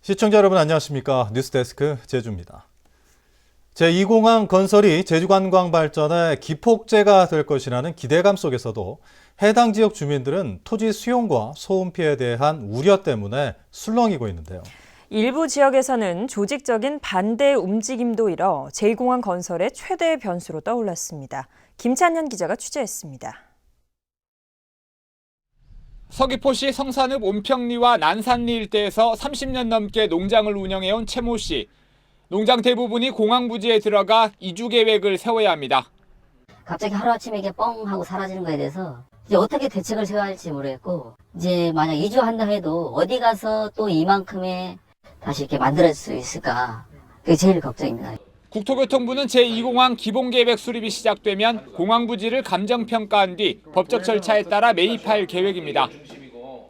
시청자 여러분 안녕하십니까? 뉴스데스크 제주입니다. 제2공항 건설이 제주관광 발전의 기폭제가 될 것이라는 기대감 속에서도 해당 지역 주민들은 토지 수용과 소음 피해에 대한 우려 때문에 술렁이고 있는데요. 일부 지역에서는 조직적인 반대 움직임도 일어 제2공항 건설의 최대 변수로 떠올랐습니다. 김찬현 기자가 취재했습니다. 서귀포시 성산읍 온평리와 난산리 일대에서 30년 넘게 농장을 운영해온 최모 씨. 농장 대부분이 공항 부지에 들어가 이주 계획을 세워야 합니다. 갑자기 하루아침에 이게 뻥 하고 사라지는 거에 대해서 이제 어떻게 대책을 세워야 할지 모르겠고, 이제 만약 이주한다 해도 어디 가서 또 이만큼의 다시 이렇게 만들 수 있을까, 그게 제일 걱정입니다. 국토교통부는 제2공항 기본계획 수립이 시작되면 공항 부지를 감정평가한 뒤 법적 절차에 따라 매입할 계획입니다.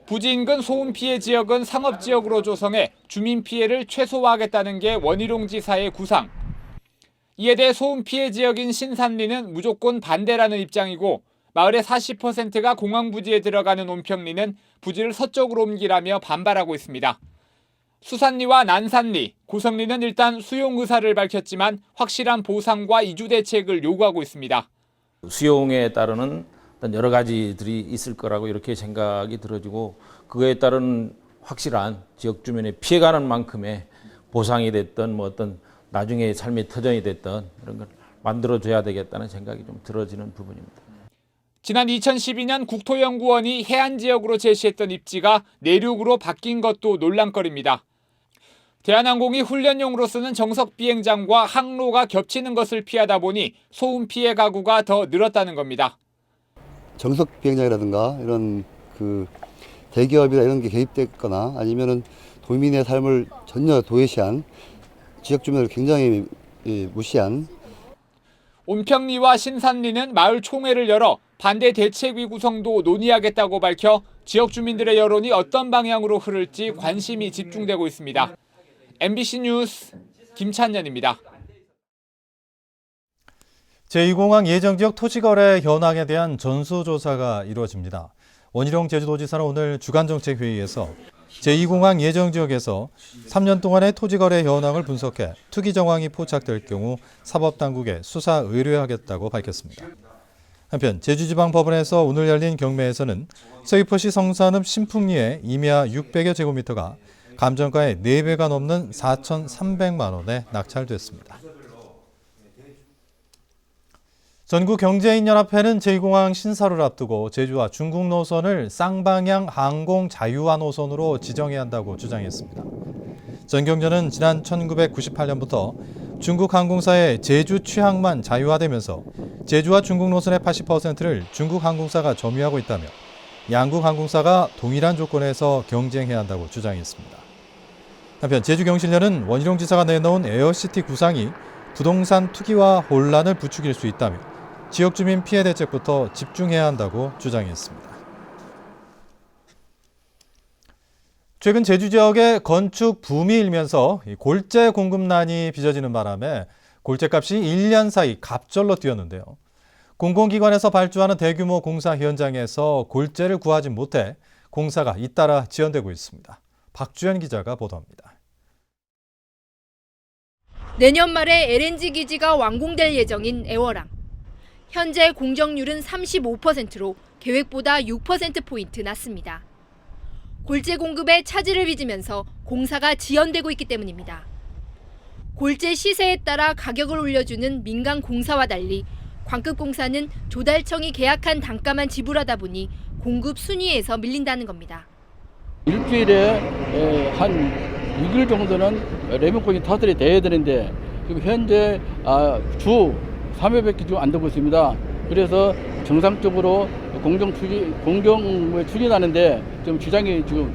부지 인근 소음 피해 지역은 상업지역으로 조성해 주민 피해를 최소화하겠다는 게 원희룡 지사의 구상. 이에 대해 소음 피해 지역인 신산리는 무조건 반대라는 입장이고, 마을의 40%가 공항 부지에 들어가는 온평리는 부지를 서쪽으로 옮기라며 반발하고 있습니다. 수산리와 난산리, 고성리는 일단 수용 의사를 밝혔지만 확실한 보상과 이주 대책을 요구하고 있습니다. 수용에 따르는 여러 가지들이 있을 거라고 이렇게 생각이 들어지고, 그거에 따른 확실한 지역 주민의 피해가는 만큼의 보상이 됐던 어떤 나중에 삶의 터전이 됐던 이런 걸 만들어줘야 되겠다는 생각이 좀 들어지는 부분입니다. 지난 2012년 국토연구원이 해안 지역으로 제시했던 입지가 내륙으로 바뀐 것도 논란거리입니다. 대한항공이 훈련용으로 쓰는 정석 비행장과 항로가 겹치는 것을 피하다 보니 소음 피해 가구가 더 늘었다는 겁니다. 정석 비행장이라든가 이런 대기업이나 이런 게 개입됐거나 아니면은 도민의 삶을 전혀 도외시한, 지역 주민을 굉장히 무시한. 온평리와 신산리는 마을 총회를 열어 반대 대책위 구성도 논의하겠다고 밝혀 지역 주민들의 여론이 어떤 방향으로 흐를지 관심이 집중되고 있습니다. MBC 뉴스 김찬현입니다. 제2공항 예정지역 토지거래 현황에 대한 전수조사가 이루어집니다. 원희룡 제주도지사는 오늘 주간정책회의에서 제2공항 예정지역에서 3년 동안의 토지거래 현황을 분석해 투기 정황이 포착될 경우 사법당국에 수사 의뢰하겠다고 밝혔습니다. 한편 제주지방법원에서 오늘 열린 경매에서는 서귀포시 성산읍 신풍리의 임야 600여 제곱미터가 감정가의 4배가 넘는 4,300만 원에 낙찰됐습니다. 전국경제인연합회는 제2공항 신설을 앞두고 제주와 중국 노선을 쌍방향 항공 자유화 노선으로 지정해야 한다고 주장했습니다. 전경련은 지난 1998년부터 중국 항공사의 제주 취항만 자유화되면서 제주와 중국 노선의 80%를 중국 항공사가 점유하고 있다며 양국 항공사가 동일한 조건에서 경쟁해야 한다고 주장했습니다. 한편 제주경실련은 원희룡 지사가 내놓은 에어시티 구상이 부동산 투기와 혼란을 부추길 수 있다며 지역 주민 피해 대책부터 집중해야 한다고 주장했습니다. 최근 제주 지역의 건축 붐이 일면서 골재 공급난이 빚어지는 바람에 골재값이 1년 사이 갑절로 뛰었는데요. 공공기관에서 발주하는 대규모 공사 현장에서 골재를 구하지 못해 공사가 잇따라 지연되고 있습니다. 박주연 기자가 보도합니다. 내년 말에 LNG 기지가 완공될 예정인 애월항. 현재 공정률은 35%로 계획보다 6%포인트 낮습니다. 골재 공급에 차질을 빚으면서 공사가 지연되고 있기 때문입니다. 골재 시세에 따라 가격을 올려주는 민간 공사와 달리 광급공사는 조달청이 계약한 단가만 지불하다 보니 공급 순위에서 밀린다는 겁니다. 일주일에 한 6일 정도는 레몬콘이 타설이 돼야 되는데 지금 현재 주 3회밖에 지금 안 되고 있습니다. 그래서 정상적으로 공정을 추진하는데 좀 지장이 지금.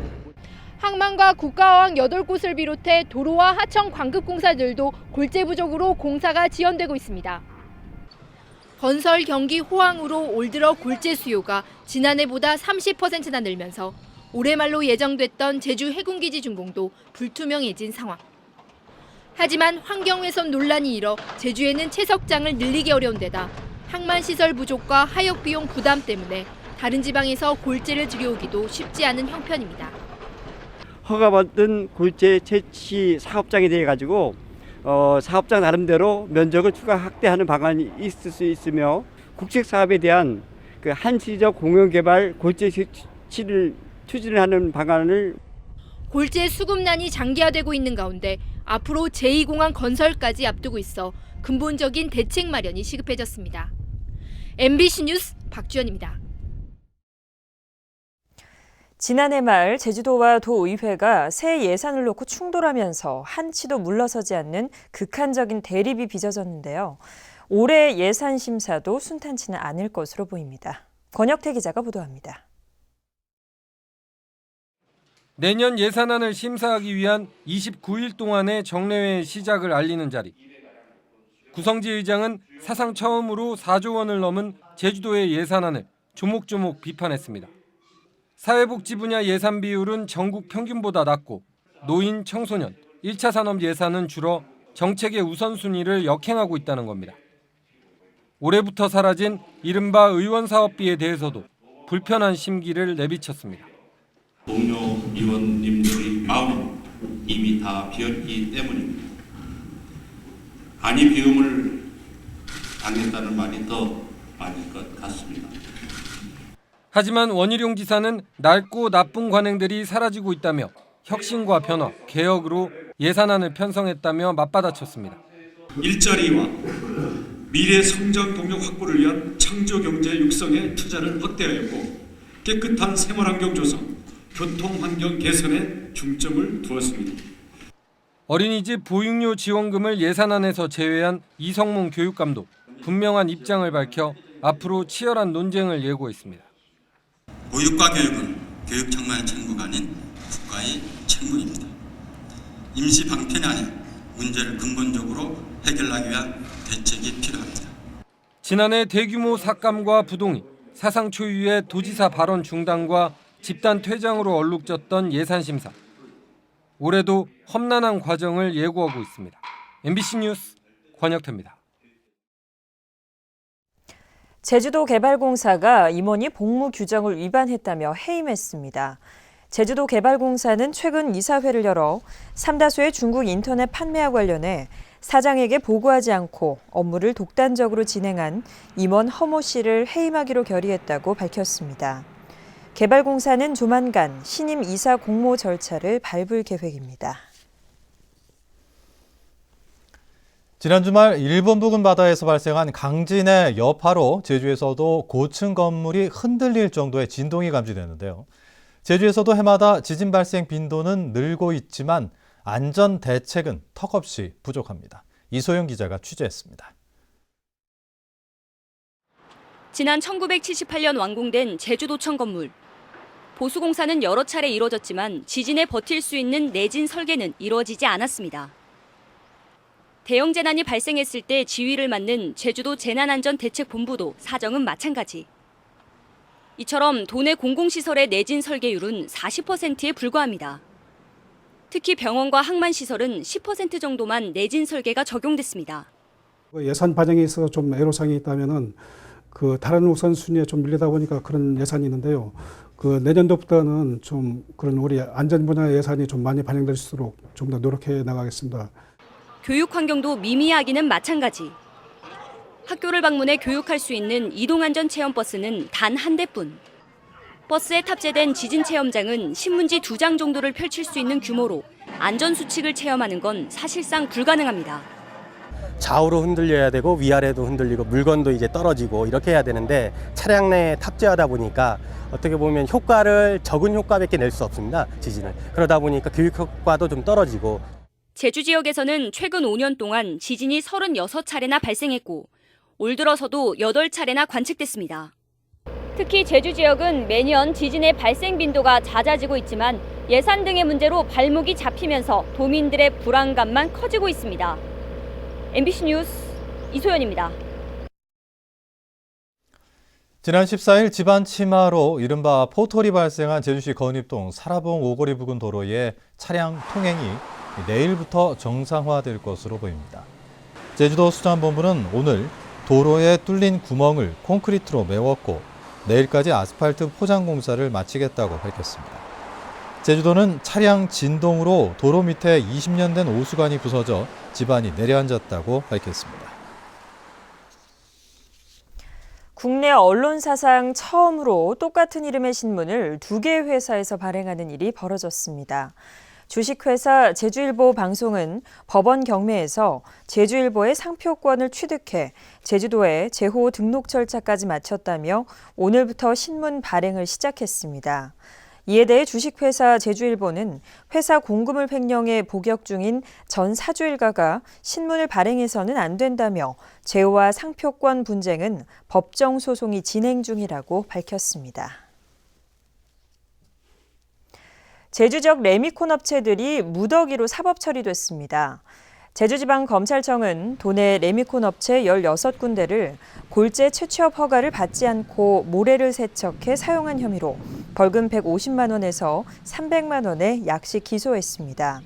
항만과 국가어항 8곳을 비롯해 도로와 하청 광급공사들도 골재 부족으로 공사가 지연되고 있습니다. 건설 경기 호황으로 올 들어 골재 수요가 지난해보다 30%나 늘면서 올해 말로 예정됐던 제주 해군기지 준공도 불투명해진 상황. 하지만 환경훼손 논란이 일어 제주에는 채석장을 늘리기 어려운 데다 항만시설 부족과 하역 비용 부담 때문에 다른 지방에서 골재를 들여오기도 쉽지 않은 형편입니다. 허가받은 골재 채취 사업장이 돼 가지고 사업장 나름대로 면적을 추가 확대하는 방안이 있을 수 있으며 국책 사업에 대한 그 한시적 공영개발 골재 채취를 추진을 하는 방안을 골재 수급난이 장기화되고 있는 가운데 앞으로 제2공항 건설까지 앞두고 있어 근본적인 대책 마련이 시급해졌습니다. MBC 뉴스 박주연입니다. 지난해 말 제주도와 도의회가 새 예산을 놓고 충돌하면서 한치도 물러서지 않는 극한적인 대립이 빚어졌는데요. 올해 예산 심사도 순탄치는 않을 것으로 보입니다. 권혁태 기자가 보도합니다. 내년 예산안을 심사하기 위한 29일 동안의 정례회 시작을 알리는 자리. 구성지 의장은 사상 처음으로 4조 원을 넘은 제주도의 예산안을 조목조목 비판했습니다. 사회복지 분야 예산 비율은 전국 평균보다 낮고 노인, 청소년, 1차 산업 예산은 줄어 정책의 우선순위를 역행하고 있다는 겁니다. 올해부터 사라진 이른바 의원 사업비에 대해서도 불편한 심기를 내비쳤습니다. 동료 의원님들의 마음은 이미 다 비었기 때문입니다. 안이 비움을 당했다는 말이 더 맞을 것 같습니다. 하지만 원희룡 지사는 낡고 나쁜 관행들이 사라지고 있다며 혁신과 변화, 개혁으로 예산안을 편성했다며 맞받아쳤습니다. 일자리와 미래 성장 동력 확보를 위한 창조 경제 육성에 투자를 확대하였고 깨끗한 생활환경 조성, 교통환경 개선에 중점을 두었습니다. 어린이집 보육료 지원금을 예산안에서 제외한 이성문 교육감도 분명한 입장을 밝혀 앞으로 치열한 논쟁을 예고했습니다. 보육과 교육은 교육 장만의 책무가 아닌 국가의 책무입니다. 임시 방편이 아닌 문제를 근본적으로 해결하기 위한 대책이 필요합니다. 지난해 대규모 삭감과 부동의, 사상 초유의 도지사 발언 중단과 집단 퇴장으로 얼룩졌던 예산심사. 올해도 험난한 과정을 예고하고 있습니다. MBC 뉴스 권혁태입니다. 제주도개발공사가 임원이 복무 규정을 위반했다며 해임했습니다. 제주도개발공사는 최근 이사회를 열어 삼다수의 중국 인터넷 판매와 관련해 사장에게 보고하지 않고 업무를 독단적으로 진행한 임원 허모 씨를 해임하기로 결의했다고 밝혔습니다. 개발공사는 조만간 신임 이사 공모 절차를 밟을 계획입니다. 지난 주말 일본 부근 바다에서 발생한 강진의 여파로 제주에서도 고층 건물이 흔들릴 정도의 진동이 감지되는데요. 제주에서도 해마다 지진 발생 빈도는 늘고 있지만 안전 대책은 턱없이 부족합니다. 이소영 기자가 취재했습니다. 지난 1978년 완공된 제주도청 건물. 보수공사는 여러 차례 이뤄졌지만 지진에 버틸 수 있는 내진 설계는 이루어지지 않았습니다. 대형 재난이 발생했을 때 지휘를 맡는 제주도 재난안전대책본부도 사정은 마찬가지. 이처럼 도내 공공시설의 내진 설계율은 40%에 불과합니다. 특히 병원과 항만시설은 10% 정도만 내진 설계가 적용됐습니다. 예산 반영에 있어서 좀 애로사항이 있다면은 다른 우선순위에 좀 밀리다 보니까 그런 예산이 있는데요. 내년도부터는 좀 그런 우리 안전 분야 예산이 좀 많이 반영될 수 있도록 좀 더 노력해 나가겠습니다. 교육 환경도 미미하기는 마찬가지. 학교를 방문해 교육할 수 있는 이동안전 체험버스는 단 한 대뿐. 버스에 탑재된 지진 체험장은 신문지 2장 정도를 펼칠 수 있는 규모로 안전수칙을 체험하는 건 사실상 불가능합니다. 좌우로 흔들려야 되고 위아래도 흔들리고 물건도 이제 떨어지고 이렇게 해야 되는데 차량 내에 탑재하다 보니까 어떻게 보면 효과를 적은 효과밖에 낼 수 없습니다. 지진을. 그러다 보니까 교육 효과도 좀 떨어지고. 제주 지역에서는 최근 5년 동안 지진이 36차례나 발생했고 올 들어서도 8차례나 관측됐습니다. 특히 제주 지역은 매년 지진의 발생 빈도가 잦아지고 있지만 예산 등의 문제로 발목이 잡히면서 도민들의 불안감만 커지고 있습니다. MBC 뉴스 이소연입니다. 지난 14일 집안 침하로 이른바 포털이 발생한 제주시 건입동 사라봉 오거리 부근 도로의 차량 통행이 내일부터 정상화될 것으로 보입니다. 제주도 수자원본부는 오늘 도로에 뚫린 구멍을 콘크리트로 메웠고 내일까지 아스팔트 포장 공사를 마치겠다고 밝혔습니다. 제주도는 차량 진동으로 도로 밑에 20년 된 오수관이 부서져 집안이 내려앉았다고 밝혔습니다. 국내 언론사상 처음으로 똑같은 이름의 신문을 2개의 회사에서 발행하는 일이 벌어졌습니다. 주식회사 제주일보 방송은 법원 경매에서 제주일보의 상표권을 취득해 제주도에 제호 등록 절차까지 마쳤다며 오늘부터 신문 발행을 시작했습니다. 이에 대해 주식회사 제주일보는 회사 공금을 횡령해 복역 중인 전 사주 일가가 신문을 발행해서는 안 된다며 제호와 상표권 분쟁은 법정 소송이 진행 중이라고 밝혔습니다. 제주 지역 레미콘 업체들이 무더기로 사법 처리됐습니다. 제주지방검찰청은 도내 레미콘 업체 16군데를 골재 채취업 허가를 받지 않고 모래를 세척해 사용한 혐의로 벌금 150만 원에서 300만 원의 약식 기소했습니다.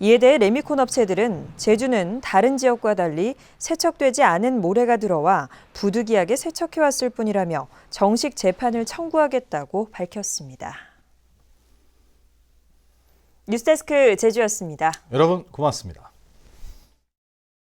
이에 대해 레미콘 업체들은 제주는 다른 지역과 달리 세척되지 않은 모래가 들어와 부득이하게 세척해왔을 뿐이라며 정식 재판을 청구하겠다고 밝혔습니다. 뉴스데스크 제주였습니다. 여러분 고맙습니다.